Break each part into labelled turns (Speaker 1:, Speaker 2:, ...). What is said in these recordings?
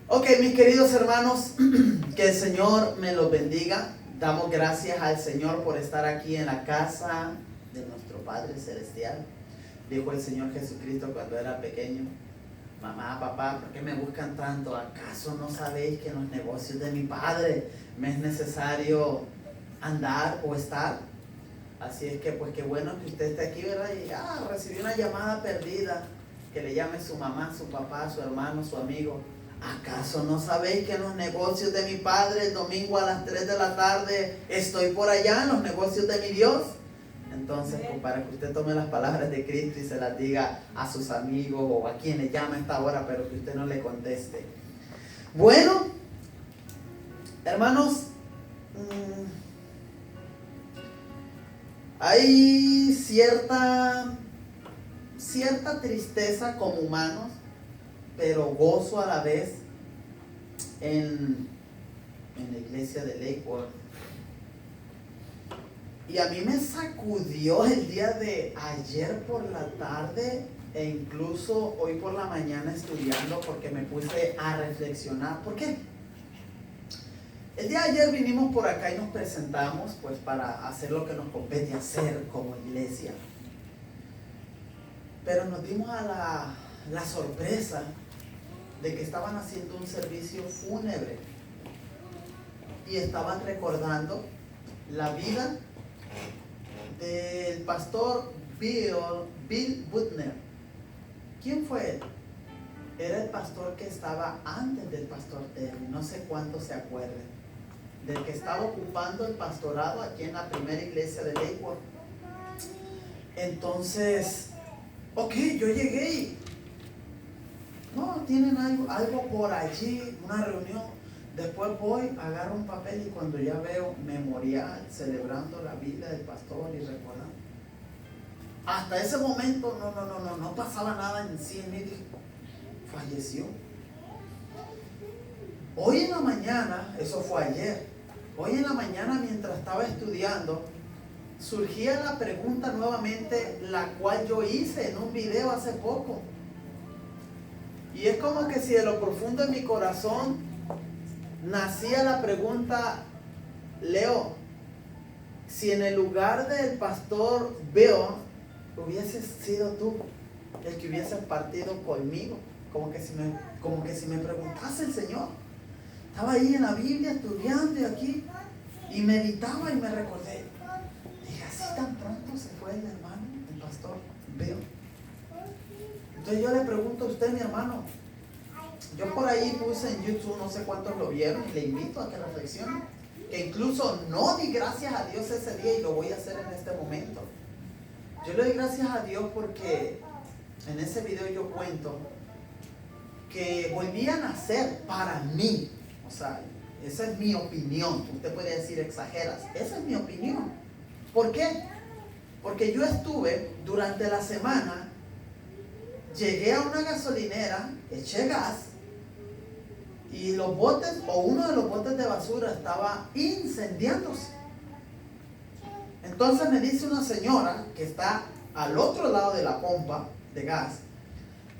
Speaker 1: Ok, mis queridos hermanos, que el Señor me los bendiga. Damos gracias al Señor por estar aquí en la casa de nuestro Padre Celestial. Dijo el Señor Jesucristo cuando era pequeño: mamá, papá, ¿por qué me buscan tanto? ¿Acaso no sabéis que en los negocios de mi Padre me es necesario andar o estar? Así es que pues qué bueno que usted esté aquí, ¿verdad? Y recibió una llamada perdida, que le llame su mamá, su papá, su hermano, su amigo. ¿Acaso no sabéis que en los negocios de mi Padre el domingo a las 3 de la tarde estoy por allá en los negocios de mi Dios? Entonces, pues, para que usted tome las palabras de Cristo y se las diga a sus amigos o a quien le llama a esta hora, pero que usted no le conteste. Bueno, hermanos, hay cierta tristeza como humanos, pero gozo a la vez en la iglesia de Lakewood. Y a mí me sacudió el día de ayer por la tarde e incluso hoy por la mañana estudiando, porque me puse a reflexionar. ¿Por qué? El día de ayer vinimos por acá y nos presentamos pues para hacer lo que nos compete hacer como iglesia. Pero nos dimos a la sorpresa de que estaban haciendo un servicio fúnebre y estaban recordando la vida del pastor Bill Butner. ¿Quién fue él? Era el pastor que estaba antes del pastor Terry. No sé cuántos se acuerdan del que estaba ocupando el pastorado aquí en la primera iglesia de Lakewood. Entonces, ok, yo llegué y no, tienen algo por allí, una reunión. Después voy, agarro un papel y cuando ya veo memorial, celebrando la vida del pastor y recordando. Hasta ese momento no pasaba nada en sí en mí. Dije, falleció. Hoy en la mañana, eso fue ayer, hoy en la mañana mientras estaba estudiando, surgía la pregunta nuevamente, la cual yo hice en un video hace poco. Y es como que si de lo profundo de mi corazón nacía la pregunta: Leo, si en el lugar del pastor Bill hubieses sido tú el que hubieses partido conmigo, como que si me preguntase el Señor. Estaba ahí en la Biblia estudiando y aquí, y meditaba y me recordé. Dije, así tan pronto se fue el hermano, el pastor Bill. Entonces yo le pregunto a usted, mi hermano, yo por ahí puse en YouTube, no sé cuántos lo vieron, y le invito a que reflexione, que incluso no di gracias a Dios ese día y lo voy a hacer en este momento. Yo le doy gracias a Dios porque en ese video yo cuento que volví a nacer para mí. O sea, esa es mi opinión. Usted puede decir exageras, esa es mi opinión. ¿Por qué? Porque yo estuve durante la semana, llegué a una gasolinera, eché gas y los botes, o uno de los botes de basura estaba incendiándose. Entonces me dice una señora que está al otro lado de la pompa de gas.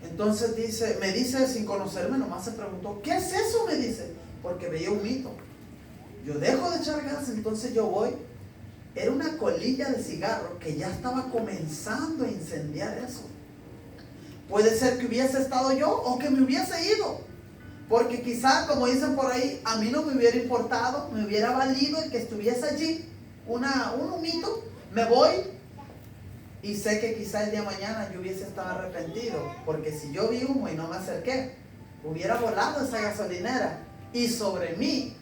Speaker 1: Entonces me dice sin conocerme, nomás se preguntó, ¿qué es eso? Me dice, porque veía un mito. Yo dejo de echar gas, entonces yo voy. Era una colilla de cigarro que ya estaba comenzando a incendiar eso. Puede ser que hubiese estado yo o que me hubiese ido. Porque quizá, como dicen por ahí, a mí no me hubiera importado, me hubiera valido el que estuviese allí un humito. Me voy y sé que quizá el día de mañana yo hubiese estado arrepentido. Porque si yo vi humo y no me acerqué, hubiera volado esa gasolinera. Y sobre mí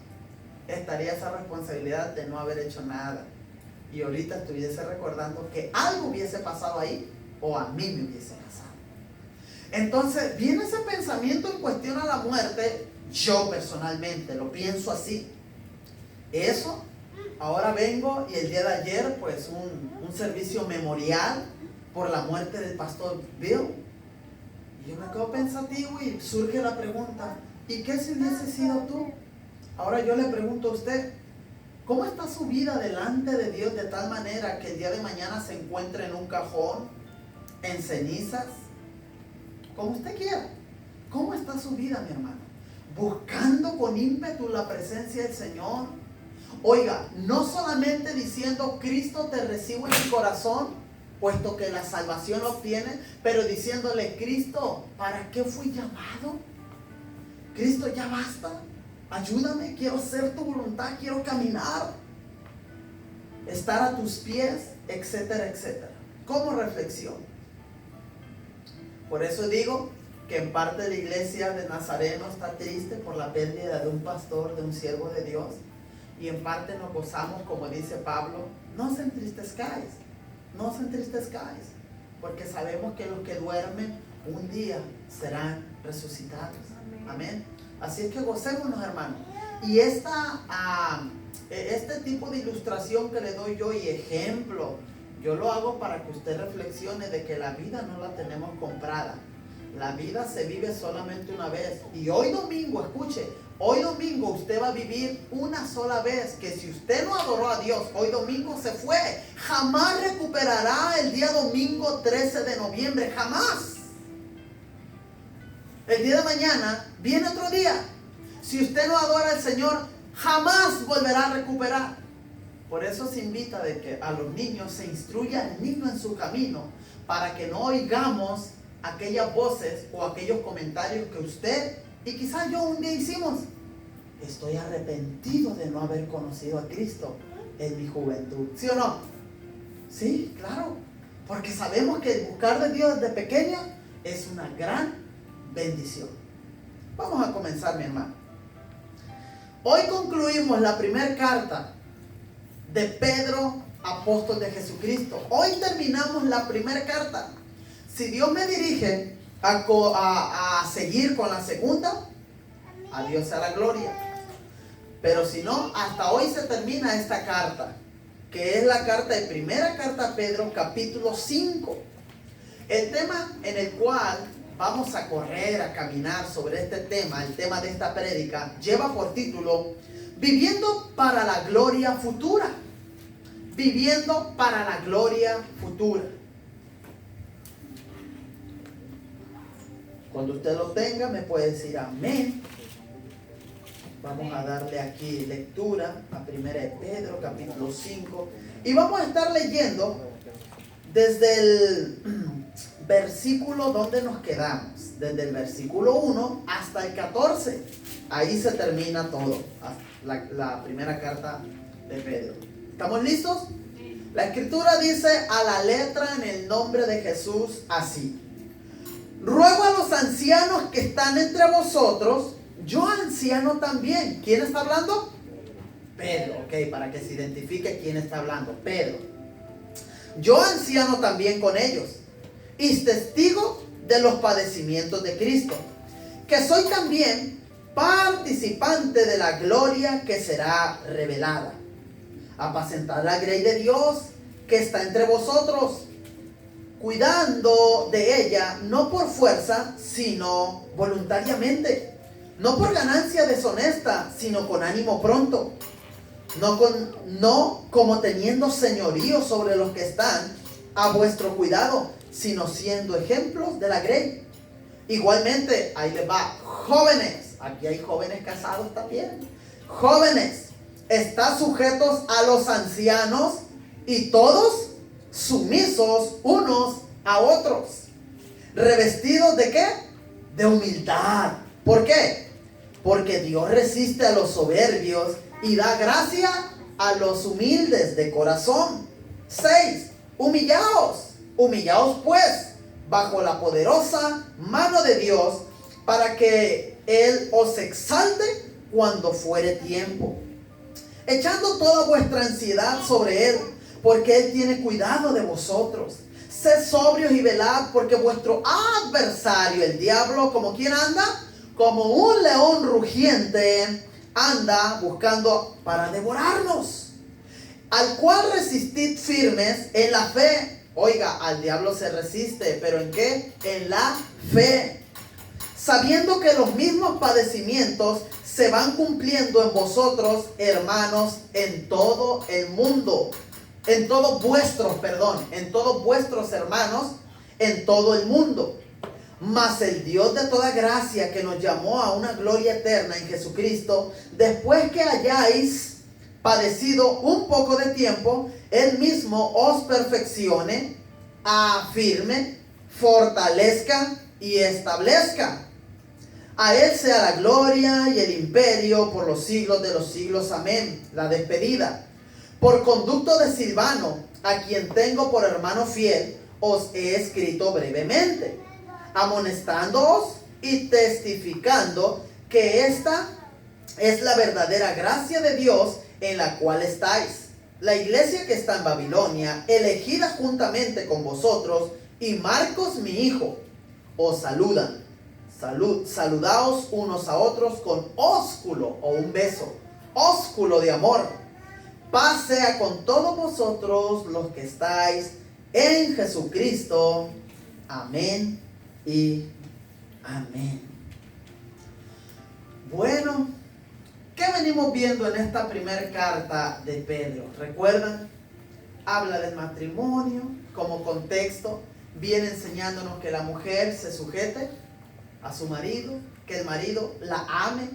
Speaker 1: estaría esa responsabilidad de no haber hecho nada. Y ahorita estuviese recordando que algo hubiese pasado ahí o a mí me hubiese pasado. Entonces viene ese pensamiento en cuestión a la muerte. Yo personalmente lo pienso así. Eso, ahora vengo y el día de ayer pues un servicio memorial por la muerte del pastor Bill. Y yo me quedo pensativo y surge la pregunta, ¿y qué si hubiese sido tú? Ahora yo le pregunto a usted, ¿cómo está su vida delante de Dios de tal manera que el día de mañana se encuentre en un cajón, en cenizas? Como usted quiera. ¿Cómo está su vida, mi hermano? buscando con ímpetu la presencia del Señor. Oiga, no solamente diciendo Cristo te recibo en mi corazón, puesto que la salvación la obtiene, pero diciéndole Cristo, ¿para qué fui llamado? Cristo, ya basta, ayúdame, quiero hacer tu voluntad, quiero caminar, estar a tus pies, etcétera, etcétera. Como reflexión. Por eso digo que en parte la iglesia de Nazareno está triste por la pérdida de un pastor, de un siervo de Dios, y en parte nos gozamos, como dice Pablo, no os entristezcáis, no os entristezcáis, porque sabemos que los que duermen un día serán resucitados. Amén. Así es que gocémonos, hermanos. Y este tipo de ilustración que le doy yo y ejemplo, yo lo hago para que usted reflexione de que la vida no la tenemos comprada. La vida se vive solamente una vez. Y hoy domingo, escuche, hoy domingo usted va a vivir una sola vez. Que si usted no adoró a Dios, hoy domingo se fue. Jamás recuperará el día domingo 13 de noviembre. Jamás. El día de mañana viene otro día. Si usted no adora al Señor, jamás volverá a recuperar. Por eso se invita de que a los niños se instruya al niño en su camino, para que no oigamos aquellas voces o aquellos comentarios que usted y quizás yo un día hicimos. Estoy arrepentido de no haber conocido a Cristo en mi juventud. ¿Sí o no? Sí, claro. Porque sabemos que buscar de Dios desde pequeño es una gran bendición. Vamos a comenzar, mi hermano. Hoy concluimos la primera carta de Pedro, apóstol de Jesucristo. Hoy terminamos la primera carta. Si Dios me dirige a seguir con la segunda, a Dios sea la gloria. Pero si no, hasta hoy se termina esta carta, que es la carta de primera carta a Pedro, capítulo 5. El tema en el cual vamos a correr, a caminar sobre este tema, el tema de esta prédica, lleva por título Viviendo para la gloria futura. Viviendo para la gloria futura. Cuando usted lo tenga, me puede decir amén. Vamos a darle aquí lectura a 1 de Pedro, capítulo 5. Y vamos a estar leyendo desde el versículo donde nos quedamos. Desde el versículo 1 hasta el 14. Ahí se termina todo. La primera carta de Pedro. ¿Estamos listos? La escritura dice a la letra en el nombre de Jesús así: ruego a los ancianos que están entre vosotros, yo anciano también. ¿Quién está hablando? Pedro, ok, para que se identifique quién está hablando. Pedro. Yo anciano también con ellos, y testigo de los padecimientos de Cristo, que soy también participante de la gloria que será revelada. Apacentad la grey de Dios que está entre vosotros, cuidando de ella, no por fuerza, sino voluntariamente, no por ganancia deshonesta, sino con ánimo pronto, no como teniendo señorío sobre los que están a vuestro cuidado, sino siendo ejemplos de la grey. Igualmente, ahí les va, jóvenes, aquí hay jóvenes casados también, jóvenes, están sujetos a los ancianos, y todos sumisos unos a otros, revestidos ¿de qué? De humildad. ¿Por qué? Porque Dios resiste a los soberbios y da gracia a los humildes de corazón. 6. Humillaos pues bajo la poderosa mano de Dios, para que Él os exalte cuando fuere tiempo, echando toda vuestra ansiedad sobre Él, porque Él tiene cuidado de vosotros. Sed sobrios y velad, porque vuestro adversario, el diablo, ¿como quién anda? Como un león rugiente, anda buscando para devorarnos, al cual resistid firmes en la fe. Oiga, al diablo se resiste, ¿pero en qué? En la fe, sabiendo que los mismos padecimientos se van cumpliendo en vosotros, hermanos, en todo el mundo. En todos vuestros hermanos, en todo el mundo. Mas el Dios de toda gracia, que nos llamó a una gloria eterna en Jesucristo, después que hayáis padecido un poco de tiempo, Él mismo os perfeccione, afirme, fortalezca y establezca. A Él sea la gloria y el imperio por los siglos de los siglos. Amén. La despedida. Por conducto de Silvano, a quien tengo por hermano fiel, os he escrito brevemente, amonestándoos y testificando que esta es la verdadera gracia de Dios en la cual estáis. La iglesia que está en Babilonia, elegida juntamente con vosotros, y Marcos mi hijo, os saludan. Saludaos unos a otros con ósculo o un beso, ósculo de amor. Paz sea con todos vosotros los que estáis en Jesucristo. Amén y amén. Bueno, ¿qué venimos viendo en esta primera carta de Pedro? ¿Recuerdan? Habla del matrimonio como contexto. Viene enseñándonos que la mujer se sujete a su marido, que el marido la ame,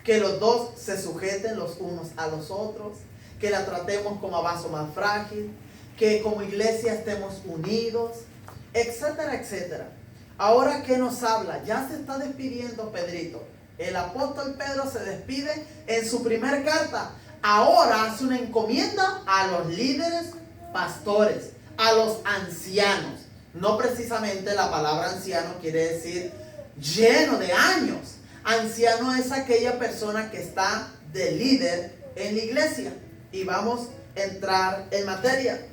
Speaker 1: que los dos se sujeten los unos a los otros, que la tratemos como a vaso más frágil, que como iglesia estemos unidos, etcétera, etcétera. Ahora, ¿qué nos habla? Ya se está despidiendo Pedrito. El apóstol Pedro se despide en su primera carta. Ahora hace una encomienda a los líderes pastores, a los ancianos. No precisamente la palabra anciano quiere decir lleno de años. Anciano es aquella persona que está de líder en la iglesia. Y vamos a entrar en materia.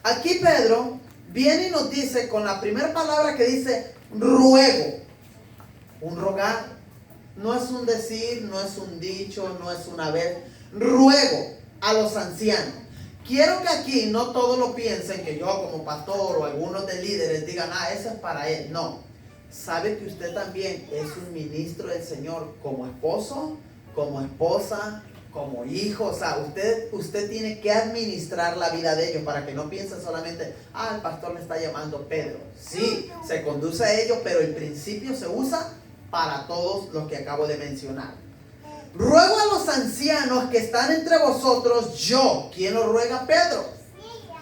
Speaker 1: Aquí Pedro viene y nos dice con la primera palabra que dice ruego. Un rogar. No es un decir, no es un dicho, no es una vez. Ruego a los ancianos. Quiero que aquí no todos lo piensen que yo como pastor o algunos de líderes digan, eso es para él. No. Sabe que usted también es un ministro del Señor como esposo, como esposa, como hijo. O sea, usted tiene que administrar la vida de ellos para que no piensen solamente, el pastor le está llamando Pedro. Sí, se conduce a ellos, pero el principio se usa para todos los que acabo de mencionar. Ruego a los ancianos que están entre vosotros, yo, ¿quién lo ruega? Pedro,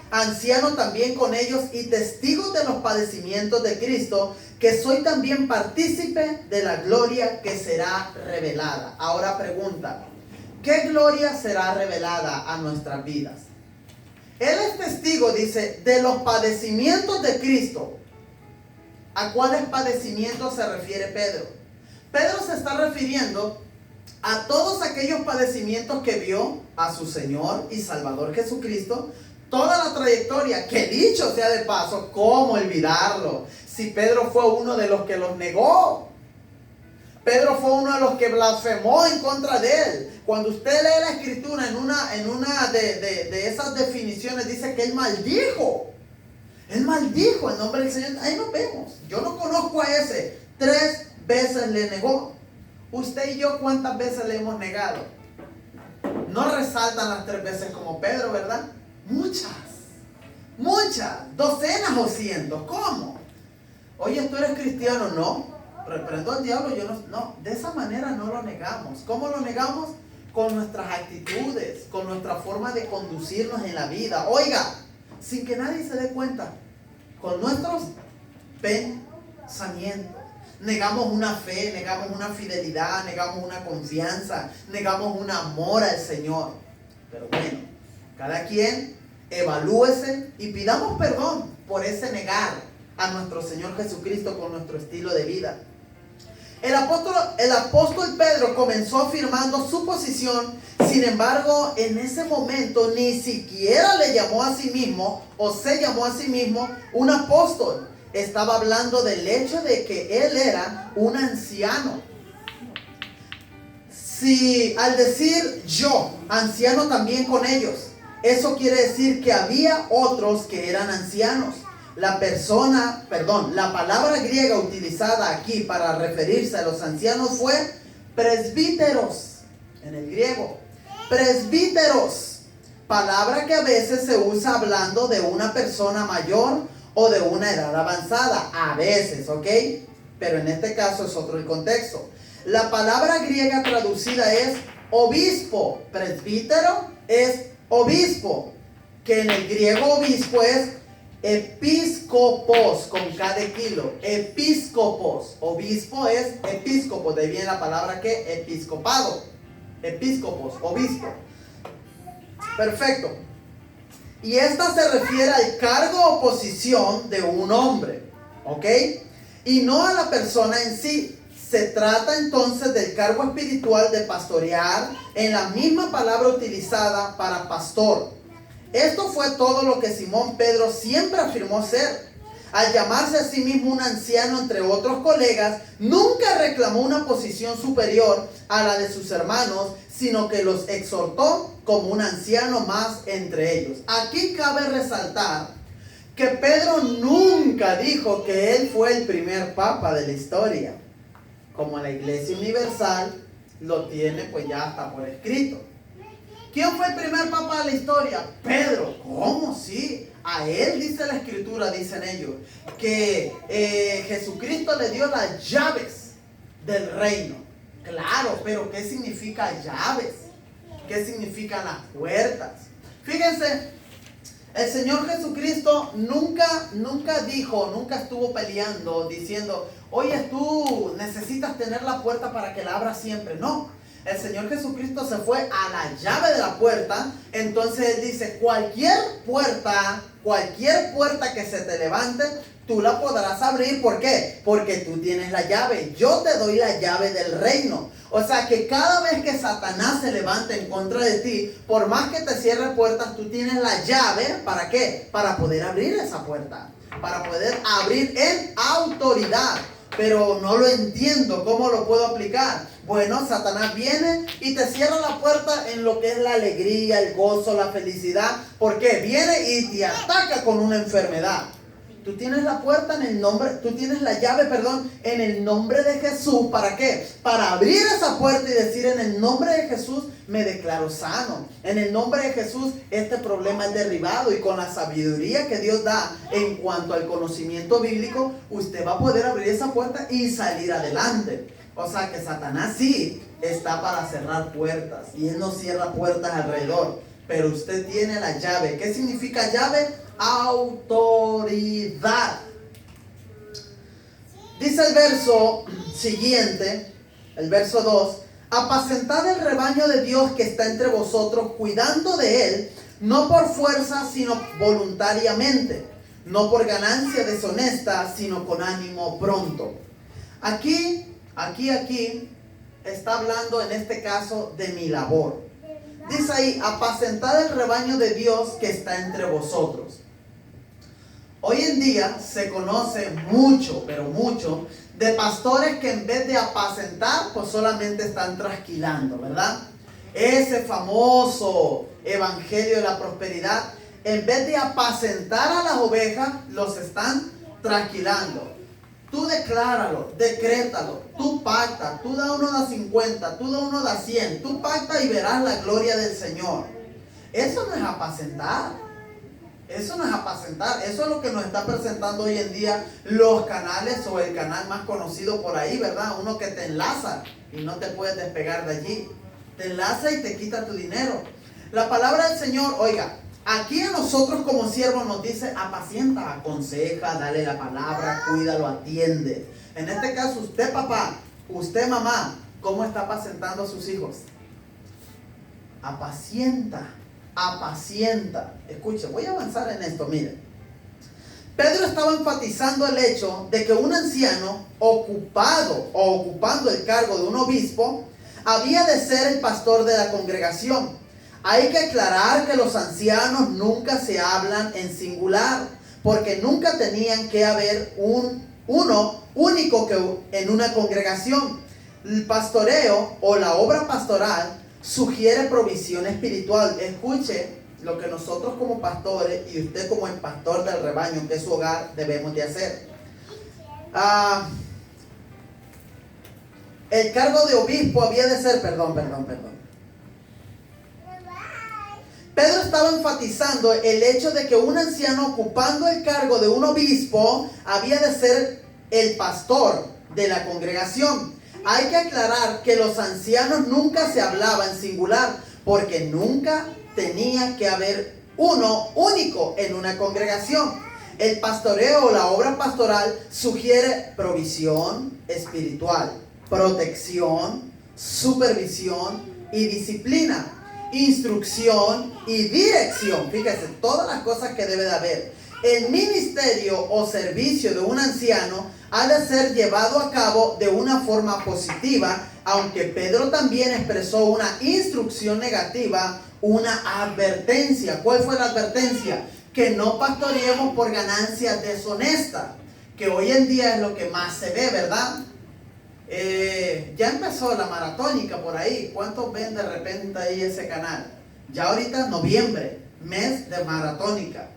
Speaker 1: anciano también con ellos y testigos de los padecimientos de Cristo, que soy también partícipe de la gloria que será revelada. Ahora pregunta, ¿qué gloria será revelada a nuestras vidas? Él es testigo, dice, de los padecimientos de Cristo. ¿A cuáles padecimientos se refiere Pedro? Pedro se está refiriendo a todos aquellos padecimientos que vio a su Señor y Salvador Jesucristo, toda la trayectoria, que dicho sea de paso, ¿cómo olvidarlo? Si Pedro fue uno de los que los negó. Pedro fue uno de los que blasfemó en contra de él. Cuando usted lee la escritura en una de esas definiciones, dice que él maldijo. Él maldijo el nombre del Señor. Ahí nos vemos. Yo no conozco a ese. 3 veces le negó. Usted y yo, ¿cuántas veces le hemos negado? No resaltan las 3 veces como Pedro, ¿verdad? Muchas, docenas o cientos. ¿Cómo? Oye, ¿tú eres cristiano? No. Reprendo al diablo. No, de esa manera no lo negamos. ¿Cómo lo negamos? Con nuestras actitudes, con nuestra forma de conducirnos en la vida. Oiga, sin que nadie se dé cuenta, con nuestros pensamientos. Negamos una fe, negamos una fidelidad, negamos una confianza, negamos un amor al Señor. Pero bueno, cada quien evalúese y pidamos perdón por ese negar a nuestro Señor Jesucristo con nuestro estilo de vida. El apóstol Pedro comenzó afirmando su posición. Sin embargo, en ese momento ni siquiera le llamó a sí mismo o se llamó a sí mismo un apóstol. Estaba hablando del hecho de que él era un anciano. Si al decir yo, anciano también con ellos, eso quiere decir que había otros que eran ancianos. La palabra griega utilizada aquí para referirse a los ancianos fue presbíteros, en el griego. Presbíteros, palabra que a veces se usa hablando de una persona mayor o de una edad avanzada, a veces, ¿ok? pero en este caso es otro el contexto. La palabra griega traducida es obispo. Presbítero es obispo, que en el griego obispo es episcopos, con K de kilo. Episcopos. Obispo es episcopo. De ahí viene la palabra que episcopado. Episcopos, obispo. Perfecto. Y esta se refiere al cargo o posición de un hombre, ¿ok? Y no a la persona en sí. Se trata entonces del cargo espiritual de pastorear, en la misma palabra utilizada para pastor. Esto fue todo lo que Simón Pedro siempre afirmó ser. Al llamarse a sí mismo un anciano entre otros colegas, nunca reclamó una posición superior a la de sus hermanos, sino que los exhortó como un anciano más entre ellos. Aquí cabe resaltar que Pedro nunca dijo que él fue el primer papa de la historia, como la Iglesia Universal lo tiene pues ya hasta por escrito. ¿Quién fue el primer papa de la historia? Pedro. ¿Cómo? Sí. A él dice la escritura, dicen ellos, que Jesucristo le dio las llaves del reino. Claro, pero ¿qué significa llaves? ¿Qué significan las puertas? Fíjense, el Señor Jesucristo nunca dijo, nunca estuvo peleando, diciendo, oye, tú necesitas tener la puerta para que la abras siempre. No. El Señor Jesucristo se fue a la llave de la puerta. Entonces Él dice, cualquier puerta que se te levante, tú la podrás abrir. ¿Por qué? Porque tú tienes la llave. Yo te doy la llave del reino. O sea que cada vez que Satanás se levante en contra de ti, por más que te cierre puertas, tú tienes la llave. ¿Para qué? Para poder abrir esa puerta. Para poder abrir en autoridad. Pero no lo entiendo. ¿Cómo lo puedo aplicar? Bueno, Satanás viene y te cierra la puerta en lo que es la alegría, el gozo, la felicidad. ¿Por qué? Viene y te ataca con una enfermedad. Tú tienes la puerta en el nombre, tú tienes la llave, perdón, en el nombre de Jesús. ¿Para qué? Para abrir esa puerta y decir, en el nombre de Jesús me declaro sano. En el nombre de Jesús este problema es derribado. Y con la sabiduría que Dios da en cuanto al conocimiento bíblico, usted va a poder abrir esa puerta y salir adelante. O sea que Satanás sí está para cerrar puertas. Y él no cierra puertas alrededor. Pero usted tiene la llave. ¿Qué significa llave? Autoridad. Dice el verso siguiente, el verso 2. Apacentad el rebaño de Dios que está entre vosotros, cuidando de él, no por fuerza, sino voluntariamente. No por ganancia deshonesta, sino con ánimo pronto. Aquí está hablando en este caso de mi labor. Dice ahí, apacentad el rebaño de Dios que está entre vosotros. Hoy en día se conoce mucho, pero mucho, de pastores que en vez de apacentar, pues solamente están trasquilando, ¿verdad? Ese famoso evangelio de la prosperidad, en vez de apacentar a las ovejas, los están trasquilando. Tú decláralo, decrétalo, tú pacta, tú da uno da 50, tú da uno da 100, tú pacta y verás la gloria del Señor. Eso no es apacentar. Eso no es apacentar. Eso es lo que nos está presentando hoy en día los canales o el canal más conocido por ahí, ¿verdad? Uno que te enlaza y no te puedes despegar de allí. Te enlaza y te quita tu dinero. La palabra del Señor, oiga, aquí a nosotros como siervos nos dice apacienta, aconseja, dale la palabra, cuídalo, atiende. En este caso usted papá, usted mamá, ¿cómo está apacentando a sus hijos? Apacienta. Escuche, voy a avanzar en esto, miren. Pedro estaba enfatizando el hecho de que un anciano ocupando el cargo de un obispo había de ser el pastor de la congregación. Hay que aclarar que los ancianos nunca se hablan en singular, porque nunca tenían que haber uno único en una congregación. El pastoreo o la obra pastoral sugiere provisión espiritual. Escuche lo que nosotros como pastores y usted como el pastor del rebaño, que es su hogar, debemos de hacer. El cargo de obispo había de ser, perdón. Pedro estaba enfatizando el hecho de que un anciano ocupando el cargo de un obispo había de ser el pastor de la congregación. Hay que aclarar que los ancianos nunca se hablaba en singular, porque nunca tenía que haber uno único en una congregación. El pastoreo o la obra pastoral sugiere provisión espiritual, protección, supervisión y disciplina, instrucción y dirección. Fíjese, todas las cosas que debe de haber. El ministerio o servicio de un anciano ha de ser llevado a cabo de una forma positiva, aunque Pedro también expresó una instrucción negativa, una advertencia. ¿Cuál fue la advertencia? Que no pastoreemos por ganancias deshonestas, que hoy en día es lo que más se ve, ¿verdad? Ya empezó la maratónica por ahí. ¿Cuántos ven de repente ahí ese canal? Ya ahorita noviembre, mes de maratónica.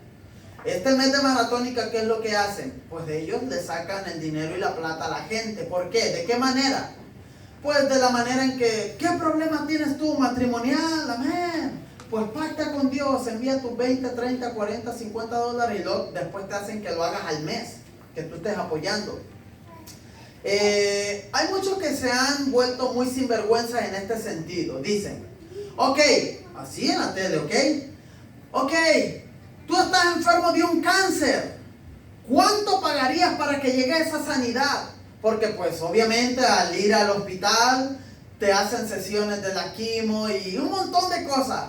Speaker 1: Este mes de maratónica, ¿qué es lo que hacen? Pues ellos le sacan el dinero y la plata a la gente. ¿Por qué? ¿De qué manera? Pues de la manera en que, ¿qué problema tienes tú matrimonial? Amén. Pues pacta con Dios, envía tus 20, 30, 40, 50 dólares y después te hacen que lo hagas al mes, que tú estés apoyando. Hay muchos que se han vuelto muy sinvergüenzas en este sentido. Dicen, ok, así en la tele, ok, tú estás enfermo de un cáncer. ¿Cuánto pagarías para que llegue esa sanidad? Porque pues obviamente al ir al hospital te hacen sesiones de la quimo y un montón de cosas.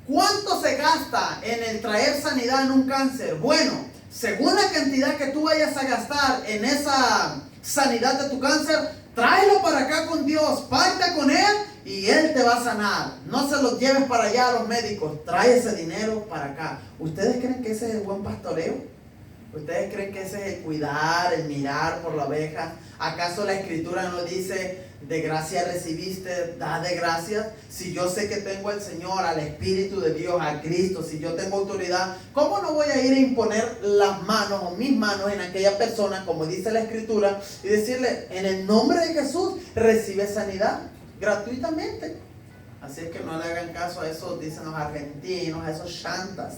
Speaker 1: ¿Cuánto se gasta en el traer sanidad en un cáncer? Bueno, según la cantidad que tú vayas a gastar en esa sanidad de tu cáncer, tráelo para acá con Dios, pacta con Él y Él te va a sanar. No se los lleves para allá a los médicos, trae ese dinero para acá. ¿Ustedes creen que ese es el buen pastoreo? ¿Ustedes creen que ese es el cuidar, el mirar por la oveja? ¿Acaso la Escritura no dice, de gracia recibiste, da de gracias? Si yo sé que tengo al Señor, al Espíritu de Dios, a Cristo, si yo tengo autoridad, ¿cómo no voy a ir a imponer las manos o mis manos en aquella persona, como dice la Escritura, y decirle, en el nombre de Jesús, recibe sanidad gratuitamente? Así es que no le hagan caso a esos, dicen los argentinos, a esos chantas,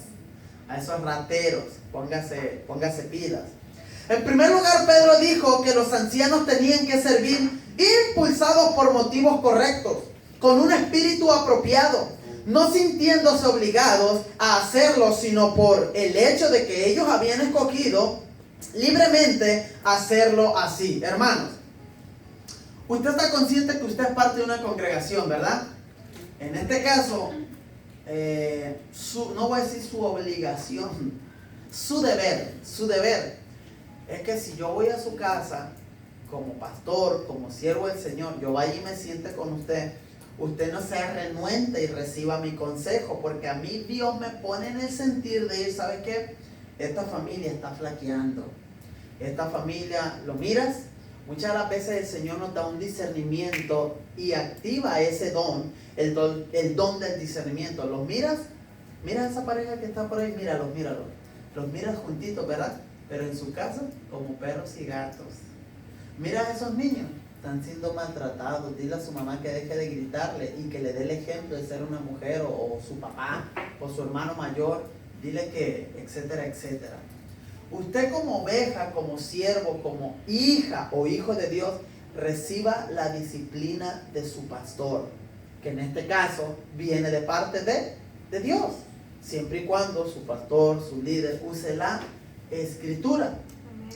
Speaker 1: a esos rateros. Póngase pilas. En primer lugar, Pedro dijo que los ancianos tenían que servir impulsados por motivos correctos, con un espíritu apropiado, no sintiéndose obligados a hacerlo, sino por el hecho de que ellos habían escogido libremente hacerlo así. Hermanos, usted está consciente que usted es parte de una congregación, ¿verdad? En este caso, no voy a decir su obligación, su deber es que si yo voy a su casa como pastor, como siervo del Señor, yo vaya y me siente con usted, usted no sea renuente y reciba mi consejo, porque a mí Dios me pone en el sentir de ir, ¿sabe qué? Esta familia está flaqueando, esta familia, ¿lo miras? Muchas de las veces el Señor nos da un discernimiento y activa ese don, el don del discernimiento. ¿Los miras? Mira a esa pareja que está por ahí, míralos. Los miras juntitos, ¿verdad? Pero en su casa, como perros y gatos. Mira a esos niños, están siendo maltratados. Dile a su mamá que deje de gritarle y que le dé el ejemplo de ser una mujer o su papá o su hermano mayor. Dile que, etcétera, etcétera. Usted como oveja, como siervo, como hija o hijo de Dios, reciba la disciplina de su pastor, que en este caso viene de parte de Dios, siempre y cuando su pastor, su líder, use la Escritura.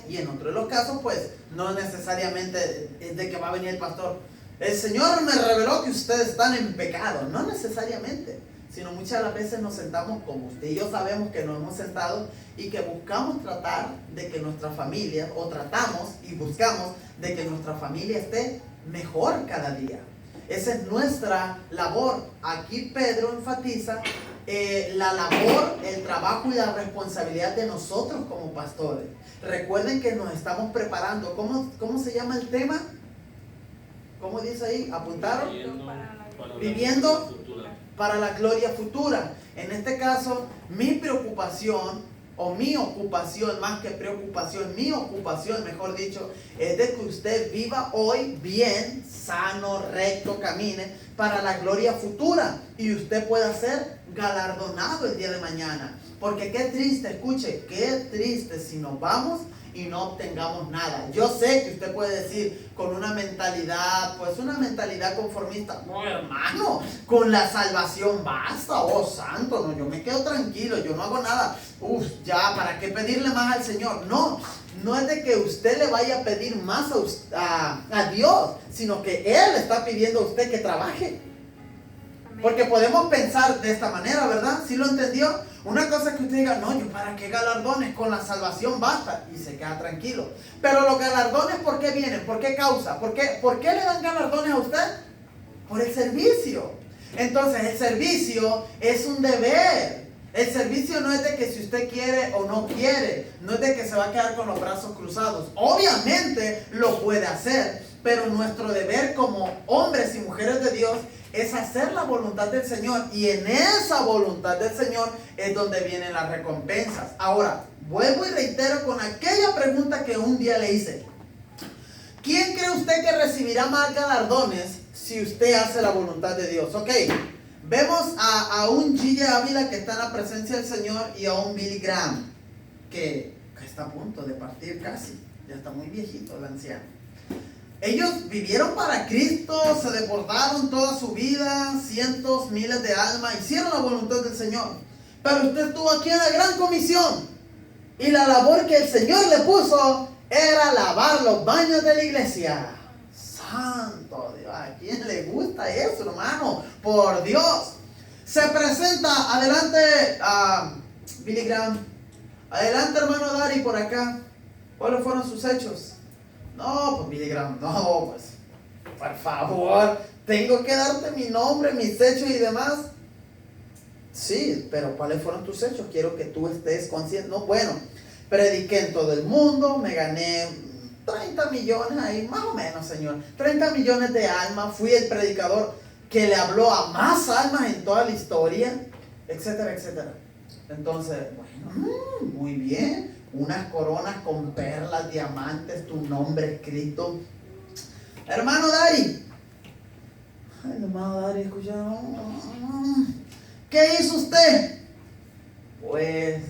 Speaker 1: Y en otros de los casos, pues, no necesariamente es de que va a venir el pastor, el Señor me reveló que ustedes están en pecado. No necesariamente, sino muchas de las veces nos sentamos como usted y yo sabemos que nos hemos sentado y que buscamos tratar de que nuestra familia, o tratamos y buscamos de que nuestra familia esté mejor cada día. Esa es nuestra labor. Aquí Pedro enfatiza la labor, el trabajo y la responsabilidad de nosotros como pastores. Recuerden que nos estamos preparando. ¿Cómo se llama el tema? ¿Cómo dice ahí? ¿Apuntaron? Viviendo para la gloria futura. En este caso, mi preocupación o mi ocupación, más que preocupación, mi ocupación, mejor dicho, es de que usted viva hoy bien, sano, recto, camine para la gloria futura y usted pueda ser galardonado el día de mañana. Porque qué triste, escuche, qué triste si nos vamos y no obtengamos nada. Yo sé que usted puede decir con una mentalidad, pues una mentalidad conformista, no hermano, con la salvación basta, oh santo, no, yo me quedo tranquilo, yo no hago nada, ya, ¿para qué pedirle más al Señor? No es de que usted le vaya a pedir más a Dios, sino que Él está pidiendo a usted que trabaje. Porque podemos pensar de esta manera, ¿verdad? ¿Sí lo entendió? Una cosa es que usted diga, no, yo para qué galardones, con la salvación basta, y se queda tranquilo. Pero los galardones, ¿por qué vienen? ¿Por qué causa? ¿Por qué le dan galardones a usted? Por el servicio. Entonces el servicio es un deber. El servicio no es de que si usted quiere o no quiere, no es de que se va a quedar con los brazos cruzados. Obviamente lo puede hacer, pero nuestro deber como hombres y mujeres de Dios es hacer la voluntad del Señor, y en esa voluntad del Señor es donde vienen las recompensas. Ahora, vuelvo y reitero con aquella pregunta que un día le hice. ¿Quién cree usted que recibirá más galardones si usted hace la voluntad de Dios? Ok, vemos a un G.J. Ávila que está en la presencia del Señor, y a un Billy Graham que está a punto de partir casi, ya está muy viejito el anciano. Ellos vivieron para Cristo, se desbordaron toda su vida, cientos, miles de almas, hicieron la voluntad del Señor. Pero usted estuvo aquí en la gran comisión, y la labor que el Señor le puso era lavar los baños de la iglesia. Santo Dios, ¿a quién le gusta eso, hermano? Por Dios. Se presenta, adelante Billy Graham, adelante hermano Dari por acá. ¿Cuáles fueron sus hechos? No, pues Billy Graham, no, pues, por favor, tengo que darte mi nombre, mis hechos y demás. Sí, pero ¿cuáles fueron tus hechos? Quiero que tú estés consciente. No, bueno, prediqué en todo el mundo, me gané 30 millones ahí, más o menos, Señor. 30 millones de almas, fui el predicador que le habló a más almas en toda la historia, etcétera, etcétera. Entonces, bueno, muy bien. Unas coronas con perlas, diamantes, tu nombre escrito. Hermano Dari. Ay, hermano Dari, escucha. ¿Qué hizo usted? Pues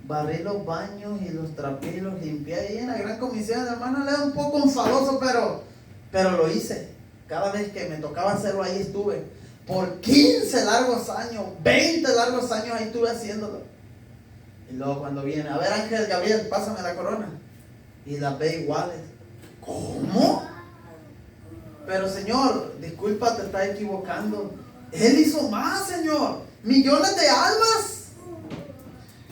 Speaker 1: barrí los baños y los trapié y los limpié ahí en la gran comisión. Hermano, le da un poco enfadoso, pero lo hice. Cada vez que me tocaba hacerlo, ahí estuve. Por 15 largos años, 20 largos años, ahí estuve haciéndolo. Y luego cuando viene, a ver Ángel Gabriel, pásame la corona, y las ve iguales. ¿Cómo? Pero Señor, disculpa, te estás equivocando. Él hizo más, Señor. Millones de almas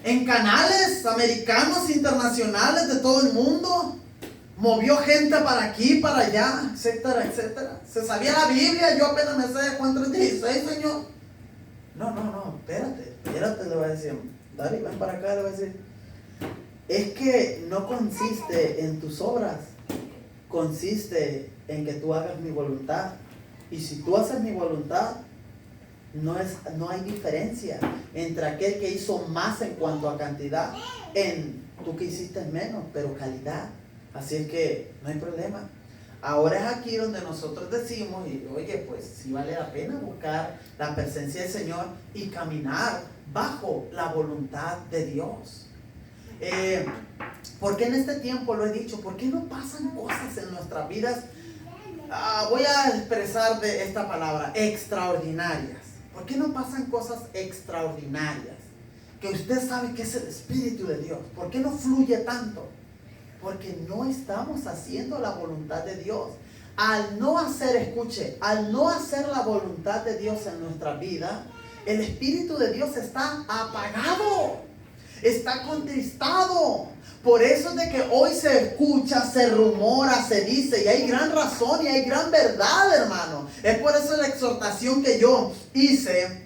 Speaker 1: en canales americanos, internacionales, de todo el mundo. Movió gente para aquí, para allá, etcétera, etcétera. Se sabía la Biblia, yo apenas me sé Juan 3:16, Señor. No, espérate, le voy a decir. Dale, ven para acá, le voy a decir. Es que no consiste en tus obras, consiste en que tú hagas mi voluntad. Y si tú haces mi voluntad, no hay diferencia entre aquel que hizo más en cuanto a cantidad, en tú que hiciste menos, pero calidad. Así es que no hay problema. Ahora es aquí donde nosotros decimos, y oye, pues sí vale la pena buscar la presencia del Señor y caminar bajo la voluntad de Dios. Porque en este tiempo lo he dicho, ¿por qué no pasan cosas en nuestras vidas? Voy a expresar de esta palabra, extraordinarias. ¿Por qué no pasan cosas extraordinarias? Que usted sabe que es el Espíritu de Dios. ¿Por qué no fluye tanto? Porque no estamos haciendo la voluntad de Dios. Al no hacer la voluntad de Dios en nuestra vida, el Espíritu de Dios está apagado, está contristado. Por eso es de que hoy se escucha, se rumora, se dice, y hay gran razón y hay gran verdad, hermano. Es por eso la exhortación que yo hice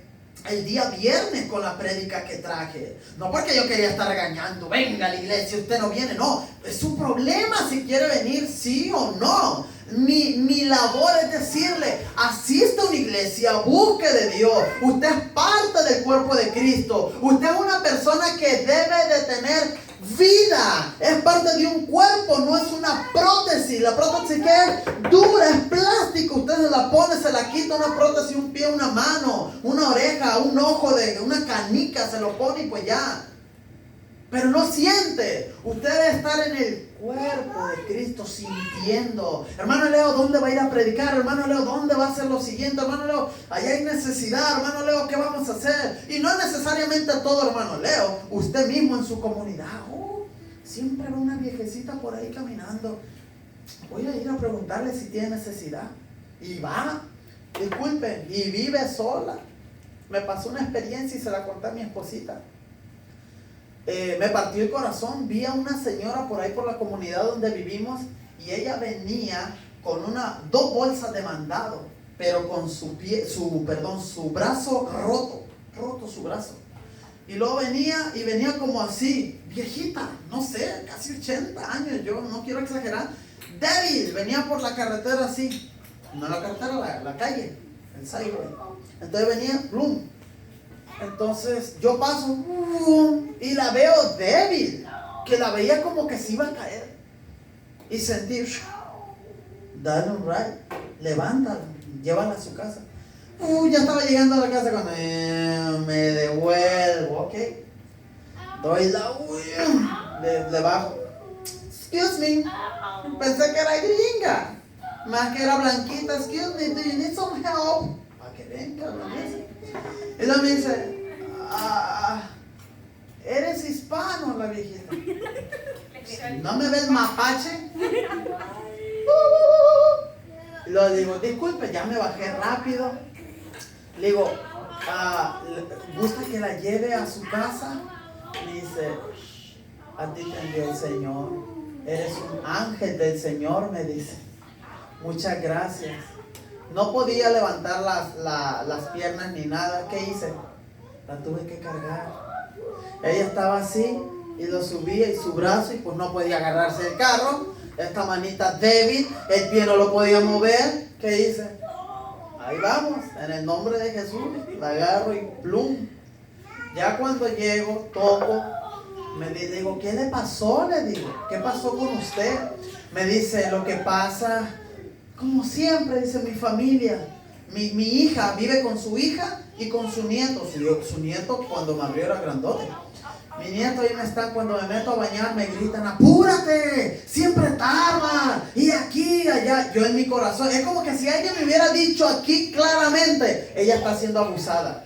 Speaker 1: el día viernes con la prédica que traje. No porque yo quería estar regañando, venga a la iglesia, usted no viene. No, es su problema si quiere venir, sí o no. Mi labor es decirle, asista a una iglesia, busque de Dios. Usted es parte del cuerpo de Cristo. Usted es una persona que debe de tener vida. Es parte de un cuerpo, no es una prótesis. La prótesis que es dura, es plástico. Usted se la pone, se la quita, una prótesis, un pie, una mano, una oreja, un ojo, una canica, se lo pone y pues ya. pero no siente. Usted debe estar en el cuerpo de Cristo sintiendo. Hermano Leo, ¿dónde va a ir a predicar? Hermano Leo, ¿dónde va a hacer lo siguiente? Hermano Leo, allá hay necesidad. Hermano Leo, ¿qué vamos a hacer? Y no necesariamente todo, hermano Leo. Usted mismo en su comunidad. Siempre va una viejecita por ahí caminando. Voy a ir a preguntarle si tiene necesidad. Y va, disculpen, y vive sola. Me pasó una experiencia y se la conté a mi esposita. Me partió el corazón. Vi a una señora por ahí por la comunidad donde vivimos y ella venía con dos bolsas de mandado, pero con su brazo roto su brazo. Y luego venía como así, viejita, no sé, casi 80 años, yo no quiero exagerar, débil, venía por la carretera así, no la carretera, la calle, el highway. Entonces venía, plum. Entonces yo paso y la veo débil, que la veía como que se iba a caer. Y sentí, dale un ride, levántala, llévala a su casa. Ya estaba llegando a la casa cuando me devuelvo, ok. Doy le bajo. Excuse me, pensé que era gringa, más que era blanquita. Excuse me, do you need some help? ¿A que venga? Y luego me dice, ¿eres hispano? La viejita. ¿No me ves mapache? Y luego digo, disculpe, ya me bajé rápido. Le digo, ¿gusta que la lleve a su casa? Me dice, a ti te envió el Señor. Eres un ángel del Señor, me dice. Muchas gracias. No podía levantar las piernas ni nada. ¿Qué hice? La tuve que cargar. Ella estaba así y lo subía y su brazo y pues no podía agarrarse del carro. Esta manita débil, el pie no lo podía mover. ¿Qué hice? Ahí vamos, en el nombre de Jesús, la agarro y plum. Ya cuando llego, toco, le digo, ¿qué le pasó? Le digo, ¿qué pasó con usted? Me dice, lo que pasa, como siempre, dice mi familia. Mi hija vive con su hija y con su nieto. Su nieto cuando me abrió era grandote. Mi nieto ahí me está, cuando me meto a bañar me gritan, apúrate, siempre tarda, y aquí, allá. Yo en mi corazón, es como que si alguien me hubiera dicho aquí claramente, ella está siendo abusada.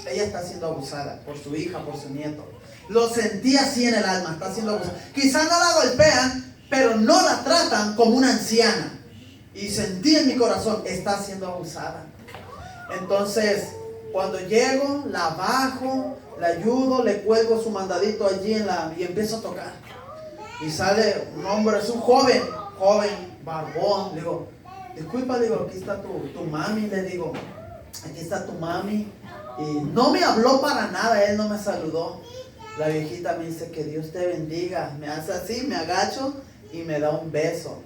Speaker 1: Ella está siendo abusada por su hija, por su nieto. Lo sentí así en el alma, está siendo abusada. Quizás no la golpean, pero no la tratan como una anciana. Y sentí en mi corazón, está siendo abusada. Entonces, cuando llego, la bajo, la ayudo, le cuelgo su mandadito allí y empiezo a tocar. Y sale un hombre, es un joven, barbón. Le digo, disculpa, le digo, aquí está tu mami, le digo, aquí está tu mami. Y no me habló para nada, él no me saludó. La viejita me dice, que Dios te bendiga. Me hace así, me agacho y me da un beso.